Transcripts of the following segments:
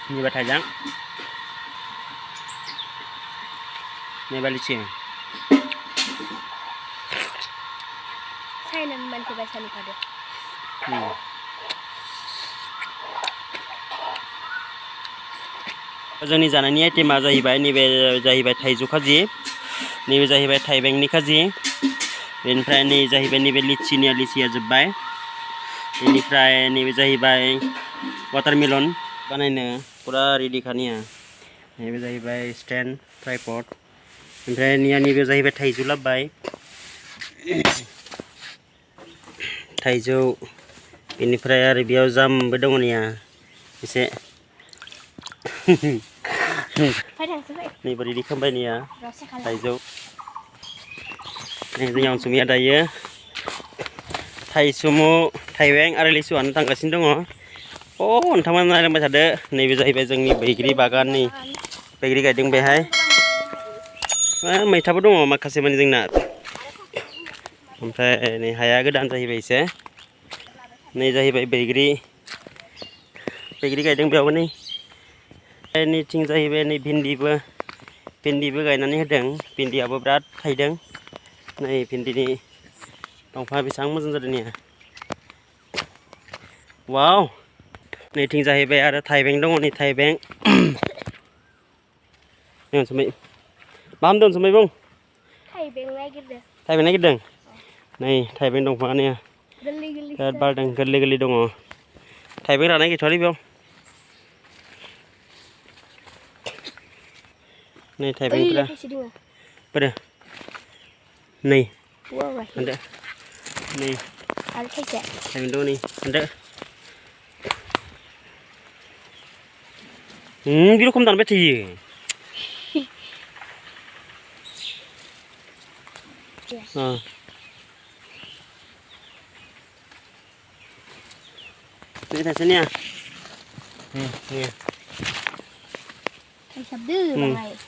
Ini ba thajang. Ini ba licin. Saya nan coba sani pada. जोंनि जानायनि आइटेमा जाहैबाय नैबे जाहैबाय थाइजौ खाजि नैबे जाहैबाय थाइबेंनि खाजि बेनिफ्राय नै जाहैबाय नैबे लिचिया जोब्बाय बेनिफ्राय नैबे जाहैबाय वाटारमेलन बानायनो पुरा रेडि खानिया नैबे जाहैबाय स्टेन्ड ट्राइपड ओमफ्राय नैबे जाहैबाय थाइजौ लाबबाय थाइजौ बेनिफ्राय आरो बेयाव जामबो दङ निया एसे Ini beri di kembali nih ya, Taizo. Ini yang sumia daya, Taizumu, Taiweng, ada lisuan tanggasin dong. Oh, entah mana yang macam ada. Ini bisa ibajeng nih bakery bagan nih, bakery gading behai. Mai tahu dong, makasih manjeng nak. Sampai ini haya gedan sahibai se. Ini sahibai bakery gading behau nih. Ini ting जाहैबाय नै भिन्दिबो गायनानै होदों भिन्दियाबो बिराद थाइदों नै भिन्दिनि दंफाङा बेसेबां मोजां जादों निया वाव नै ting जाहैबाय आरो थाइबें दङ नै थाइबें दोनसमै मा दोनसमै बुं थाइबें नागिरदों नै थाइबें दंफाङा निया बिराद बारदों गोरलै दङ थाइबें रानाय गैथ'वालै बेयाव Nih taibeng pula. Pada. Nih. Ada. Nih. Taibeng dulu nih. Ada. Biru kom tanpa cie. Ini tasnya ya. Nih.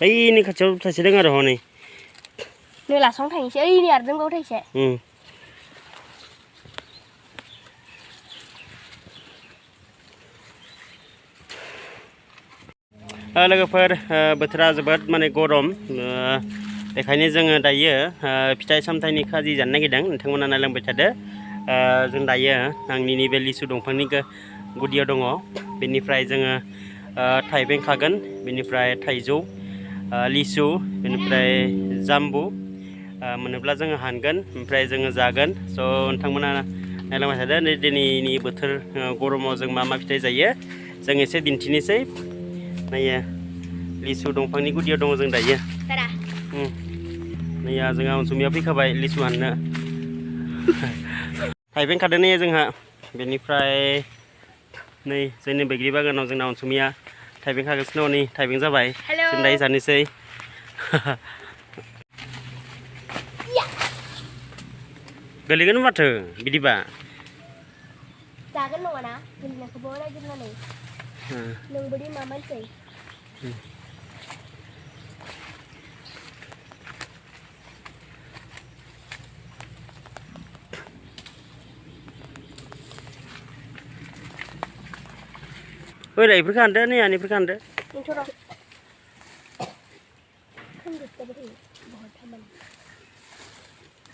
Ini kacau thasi dengar ho nih. Ini langsung thai sih. Ini arjun kau thai sih. लोगोफोर बोथोरा जोबोद माने गरम बेखायनो जोङो दायो फिथाइ सामथाइनि खाजि जानो नागिरदों नोंथांमोना नायलांबाय थादो जों दायो आंनि नैबे लिसु दंफांनि गुदियाव दङ बेनिफ्राय जोङो थाइबें खागोन बेनिफ्राय थाइजौ लिसु बेनिफ्राय जाम्बु मोनोब्ला जोङो हानगोन ओमफ्राय जोङो जागोन स' नोंथांमोना नायलांबाय थादो दिनैनि बोथोर गरमाव जों मा फिथाइ जायो जों एसे दिन्थिनोसै नायो लिसु दंफांनि गुदियाव दङ जों दायो नैया जोंहा अनसुमिया फैखाबाय लिसु हाननो थाइबें खादों नै जोंहा बेनिफ्राय नै जोंनि बैग्रि बागानाव जोंना अनसुमिया थाइबें खागासिनो दङ नै थाइबें जाबाय जों दायो जानोसै गोलैगोन माथो बिदिबा जागोन नङा ना गोलैनायखौबो नागिरनानै नोंबोदि मा मानसि Oi, ibrika anda nih, ani ibrika anda. Mencurang. Kan kita beri bahan taman.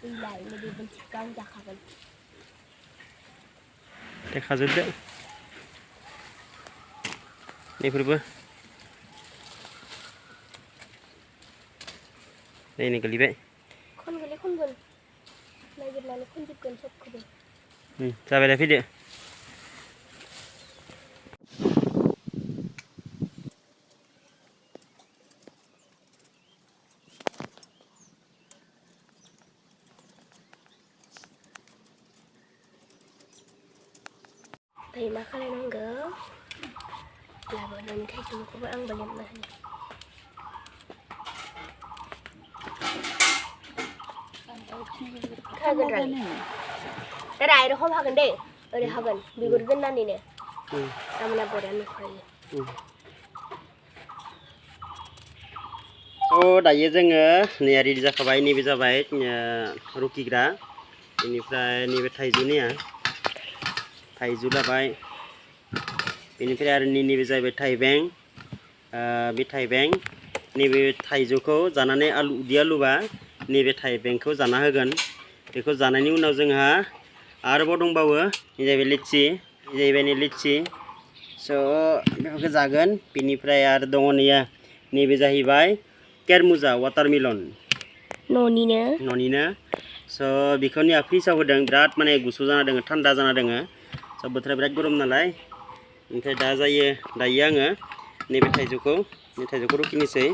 Ilai lebih bencikan jakakan. Teka juga. Ini berapa? Ini kali be. Kon gel. Lagi lalu kon juga sok kebe. Sampai dah video. Thì mà khá là nóng gỡ là bọn mình thấy chúng có ăn bánh này khá gần rồi cái này nó không hoa gần đây ở đây hoa gần vì gần gần này nè tao mình làm bột ăn khỏi दायो जोङो नै ready जाखाबाय नैबे जाबाय रुकिग्रा बेनिफ्राय नैबे थाइजौनिया थाइजौ लाबाय बेनिफ्राय आरो नैबे जाहैबाय थाइबें बे थाइबें नैबे थाइजौखौ जानानै उदै आलुबा नैबे थाइबेंखौ जाना होगोन बेखौ जानायनि उनाव जोंहा आरोबाव दंबावो जाहैबाय लिचि जाहैबाय लिचि स' बेफोरखौ जागोन बेनिफ्राय आरो दङ नैबे जाहैबाय केरमुजा वाटारमेलन न'निनो स' बेखौ फ्रिजआव होदों बिराद माने गुसु जाना दङ थान्दा जाना दङ स' बोथोरा बिराद गरम नालाय ओमफ्राय दायो आङो नैबे थाइजौखौ रुखिनोसै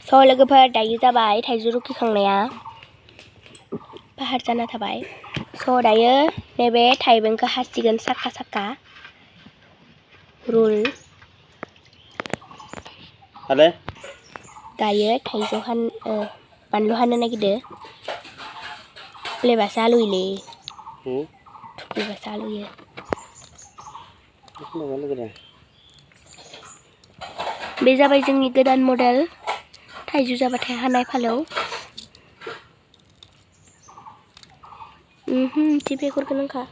स' लोगोफोर दायो जाबाय थाइजौ रुखिखांनाया फाहार जाना थाबाय स' दायो नैबे थाइबेंखौ हासिगोन साखा रुल दायो थाइजौ बानलु हानो नागिरदो थुफ्लेबासो आलुयोलै थुफ्लेबासो आलुयो बे जाबाय जोंनि गोदान मडेल थाइजौ जाबाथाय हानाय फालौ बेगरखौ नोंखा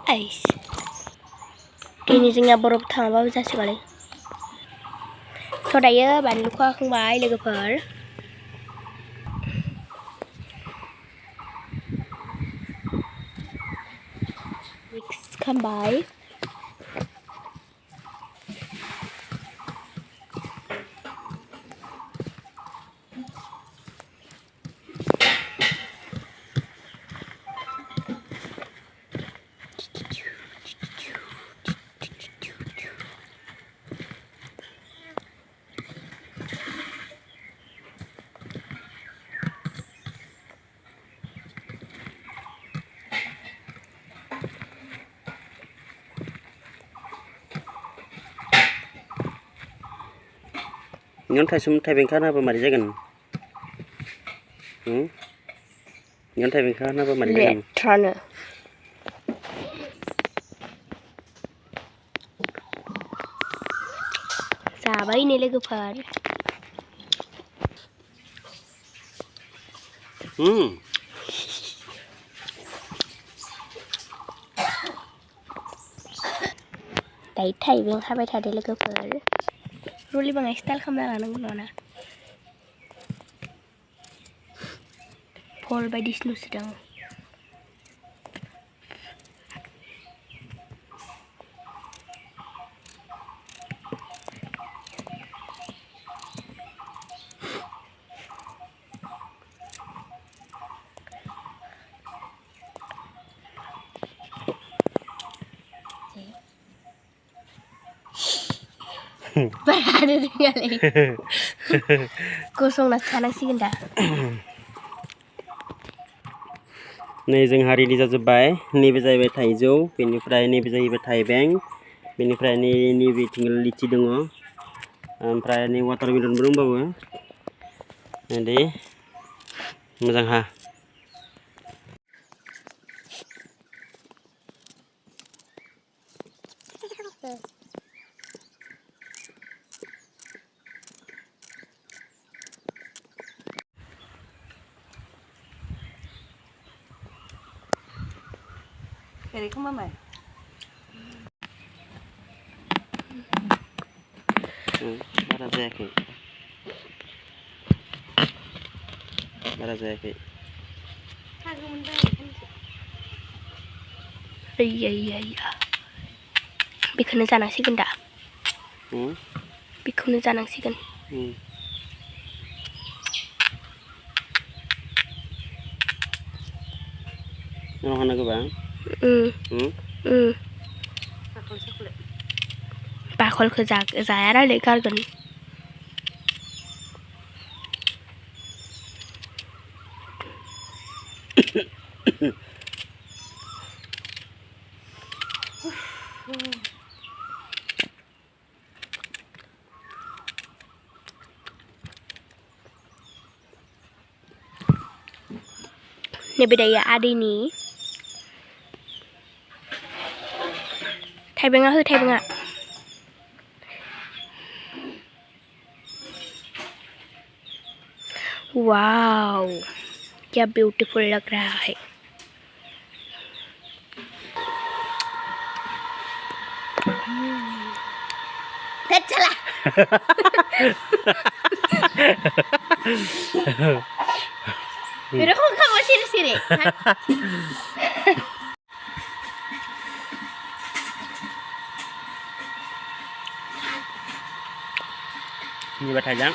आइस दिनै जोंनिया बरफ थाङाबाबो जासिगोनलै स' दायो बानलुखौ हाखांबाय लोगोफोर मिक्स खालामबाय नों थाइबेंखौ होनाबा मारै जागोन नों थाइबेंखौ होनाबा मारै जागोन लेथ्रानो जाबाय नै लोगोफोर दायो थाइबें हाबाय थादो लोगोफोर रुलि बाङाय स्टाइल खालामना लानांगौ नङा फल बायदिसो नुसोदों बारा रोङालै गसंना थानांसिगोन दा नै जोंहा रेडि जाजोब्बाय नैबे जाहैबाय थाइजौ बेनिफ्राय नैबे जाहैबाय थाइबें बेनिफ्राय नैबेथिं लिचि दङ ओमफ्राय नै वाटारमेलनबो दंबावो दे मोजांहा Kau mama? Bara जायाखै बेखौनो जानांसिगोन दा बेखौनो जानांसिगोन होनांगौबा बाखलखौ जाया रायलाय गारगोन नैबे दायो आदैनि थाइबेंआ हो थाइबेंआ वाव क्या ब्यूटीफुल लग रहा है चला मेरे को खाओ सिरे Ini buat hajang.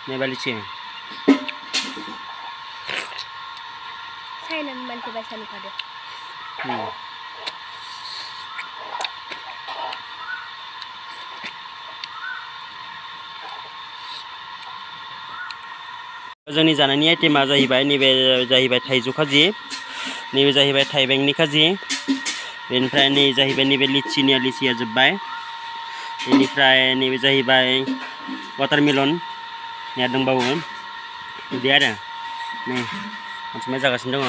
Ini balik sini. Saya nak mantu bahasa ni pada. जोंनि जानायनि आइटेमा जाहैबाय नैबे जाहैबाय थाइजौ खाजि नैबे जाहैबाय थाइबेंनि खाजि बेनिफ्राय नै जाहैबाय नैबे लिचिया जोब्बाय बेनिफ्राय नैबे जाहैबाय वाटारमेलन निया दंबावो बिदि आरो नै मानसिया जागासिनो दङ